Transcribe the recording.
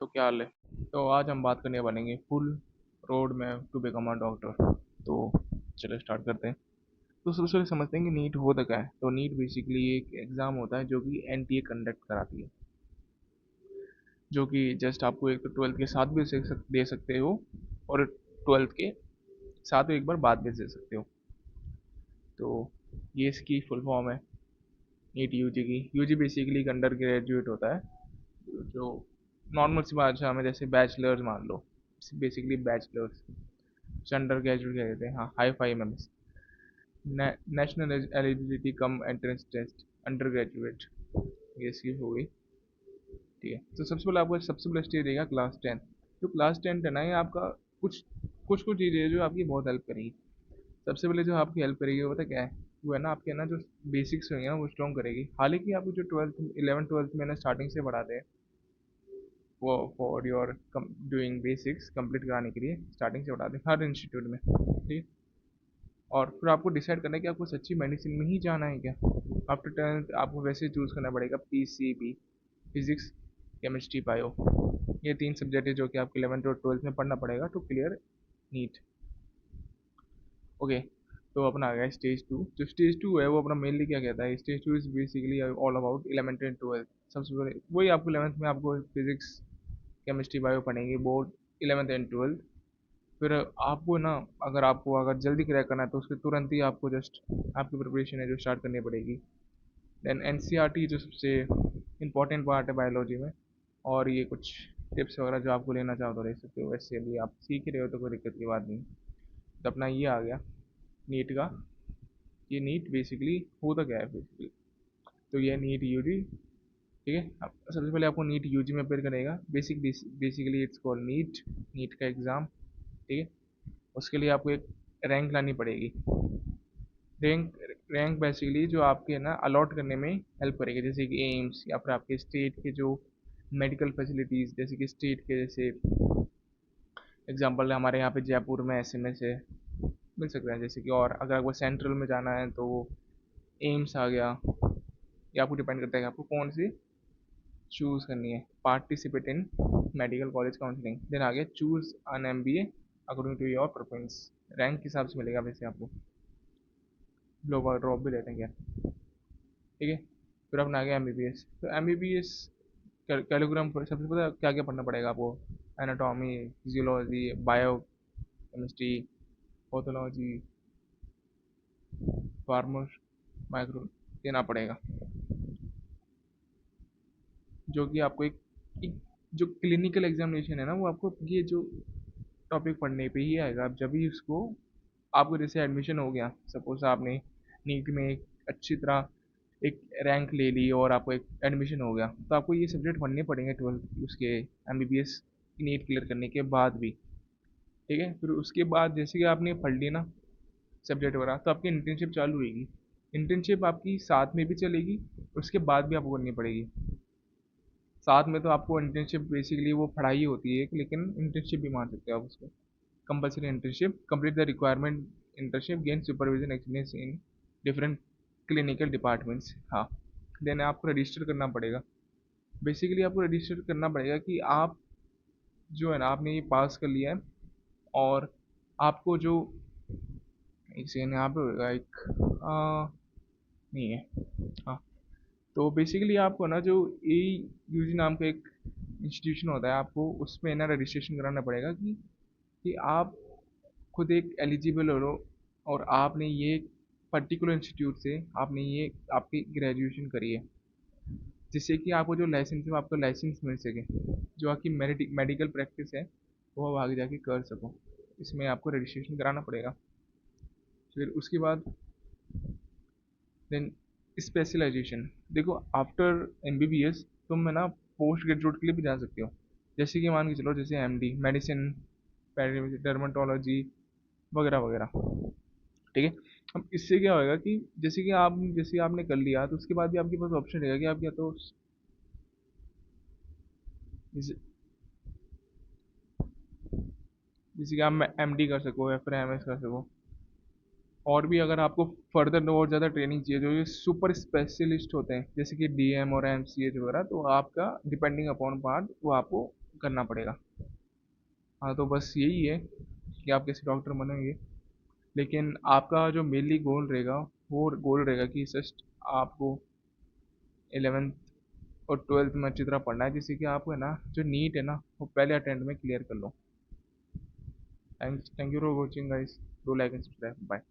तो क्या हाल है। तो आज हम बात करने वालेंगे full road map to become a doctor. तो चलो स्टार्ट करते हैं। तो सबसे पहले समझते हैं कि नीट होता क्या है। तो नीट बेसिकली एक एग्ज़ाम होता है जो कि एनटीए कंडक्ट कराती है, जो कि जस्ट आपको एक तो ट्वेल्थ के साथ भी दे सकते हो, और ट्वेल्थ के साथ एक बार बाद भी दे सकते हो। तो ये इसकी फुल फॉर्म है नीट यूजी की। यूजी बेसिकली एक अंडर ग्रेजुएट होता है, जो नॉर्मल सी भाषा में जैसे बैचलर्स मान लो, बेसिकली बैचलर्स अंडर ग्रेजुएट कहते हैं, हाँ हाई फाई में। National eligibility cum entrance test undergraduate, ये इसकी हो गई। ठीक है, तो सबसे पहले आपको सबसे पहले स्टेज देगा क्लास 10। जो क्लास 10 है ना, ये आपका कुछ कुछ कुछ चीज़ें हैं जो आपकी बहुत हेल्प करेगी। सबसे पहले जो आपकी हेल्प करेगी वो पता क्या है, वो है ना आपके ना जो बेसिक्स होंगे ना वो स्ट्रॉन्ग करेगी। हालांकि आपको जो ट्वेल्थ 11th 12th में ना स्टार्टिंग से पढ़ाते हैं, वो for your doing basics complete कराने के लिए स्टार्टिंग से पढ़ाते हैं हर इंस्टीट्यूट में। ठीक है, और फिर आपको डिसाइड करना है कि आपको सच्ची मेडिसिन में ही जाना है क्या। आफ्टर 10th आपको वैसे चूज़ करना पड़ेगा पीसीबी, फिजिक्स केमिस्ट्री बायो। ये तीन सब्जेक्ट है जो कि आपको 11th और 12th में पढ़ना पड़ेगा टू क्लियर नीट। ओके, तो अपना आ गया स्टेज 2। जो स्टेज 2 है वो अपना मेनली क्या कहता है, stage 2 is basically all about 11th and 12th। सबसे पहले वही आपको 11th में आपको फिजिक्स केमिस्ट्री बायो पढ़ेंगे बोर्ड 11th एंड 12th। फिर आपको ना, अगर जल्दी क्रैक करना है तो उसके तुरंत ही आपको जस्ट आपकी प्रिपरेशन है जो स्टार्ट करनी पड़ेगी। देन एनसीईआरटी जो सबसे इम्पॉर्टेंट पार्ट है बायोलॉजी में, और ये कुछ टिप्स वगैरह जो आपको लेना चाहो तो ले सकते हो। वैसे अभी आप सीख ही रहे हो तो कोई दिक्कत की बात नहीं। तो अपना ये आ गया नीट का। ये नीट बेसिकली होता क्या है बेसिकली, तो ये नीट यूजी। ठीक है, अब सबसे पहले आपको नीट यूजी में अपेयर करेगा। Basically it's called NEET, NEET का एग्ज़ाम। ठीक है, उसके लिए आपको एक रैंक लानी पड़ेगी। रैंक रैंक बेसिकली जो आपके ना अलॉट करने में हेल्प करेगी, जैसे कि एम्स या फिर आपके स्टेट के जो मेडिकल फैसिलिटीज़, जैसे कि स्टेट के जैसे एग्जांपल हमारे यहाँ पे जयपुर में एसएमएस है, मिल सकता है जैसे कि। और अगर आपको सेंट्रल में जाना है तो वो एम्स आ गया। ये आपको डिपेंड करता है कि आपको कौन सी चूज़ करनी है। Participate in medical college counselling. Then आ गया choose an MBA according to your preference. Rank के हिसाब से मिलेगा वैसे आपको, ग्लोबल ड्रॉप भी लेते हैं क्या। ठीक है, फिर अपना आ गया एमबीबीएस। तो एमबीबीएस कैलोग्राम पर सबसे पहले क्या क्या पढ़ना पड़ेगा आपको, anatomy, physiology, bio chemistry, pathology, farmer, micro देना पड़ेगा। जो कि आपको एक जो क्लिनिकल एग्जामिनेशन है ना, वो आपको ये जो टॉपिक पढ़ने पे ही आएगा। अब जब भी उसको आपको जैसे एडमिशन हो गया, सपोज आपने नीट में एक अच्छी तरह एक रैंक ले ली और आपको एक एडमिशन हो गया, तो आपको ये सब्जेक्ट पढ़ने पड़ेंगे ट्वेल्थ उसके एमबीबीएस नीट क्लियर करने के बाद भी। ठीक है, फिर उसके बाद जैसे कि आपने पढ़ ली ना सब्जेक्ट वगैरह, तो आपकी इंटर्नशिप चालू होगी। इंटर्नशिप आपकी साथ में भी चलेगी, उसके बाद भी आपको करनी पड़ेगी। साथ में तो आपको इंटर्नशिप बेसिकली वो पढ़ाई होती है एक, लेकिन इंटर्नशिप भी मान सकते हो आप उसको। Compulsory internship complete the requirement internship gain supervision experience in different clinical departments. हाँ, देन आपको रजिस्टर करना पड़ेगा। बेसिकली आपको रजिस्टर करना पड़ेगा कि आप जो है ना, आपने ये पास कर लिया है, और आपको जो एक सेकेंड यहाँ पे होगा एक नहीं है, हाँ। तो बेसिकली आपको ना जो ए यूजी नाम का एक इंस्टीट्यूशन होता है, आपको उसमें ना रजिस्ट्रेशन कराना पड़ेगा कि आप खुद एक एलिजिबल हो, और आपने ये पर्टिकुलर इंस्टीट्यूट से आपने ये आपकी ग्रेजुएशन करी है, जिससे कि आपको जो लाइसेंस है वो आपका लाइसेंस मिल सके, जो आपकी मेडिकल प्रैक्टिस है वो आप आगे जाके कर सको। इसमें आपको रजिस्ट्रेशन कराना पड़ेगा। फिर उसके बाद देन स्पेशलाइजेशन। देखो, आफ्टर एमबीबीएस तुम है ना पोस्ट ग्रेजुएट के लिए भी जा सकते हो। जैसे कि मान के चलो, जैसे एमडी मेडिसिन, डर्मेटोलॉजी वगैरह वगैरह। ठीक है, अब इससे क्या होगा कि जैसे आपने कर लिया, तो उसके बाद भी आपके पास ऑप्शन रहेगा कि आप या तो जैसे जैसे कि आप एमडी कर सको या फिर एमएस कर सको। और भी अगर आपको फर्दर और ज़्यादा ट्रेनिंग चाहिए, जो ये सुपर स्पेशलिस्ट होते हैं जैसे कि डीएम और एमसीएच वगैरह, तो आपका डिपेंडिंग अपॉन पार्ट वो आपको करना पड़ेगा। हाँ तो बस यही है कि आप कैसे डॉक्टर बनेंगे, लेकिन आपका जो मेनली गोल रहेगा वो गोल रहेगा कि जस्ट आपको 11th और 12th में अच्छी तरह पढ़ना है, जिससे कि आपको है ना जो नीट है ना वो पहले अटेम्प्ट में क्लियर कर लो। Thank you for watching guys, do like and subscribe, bye.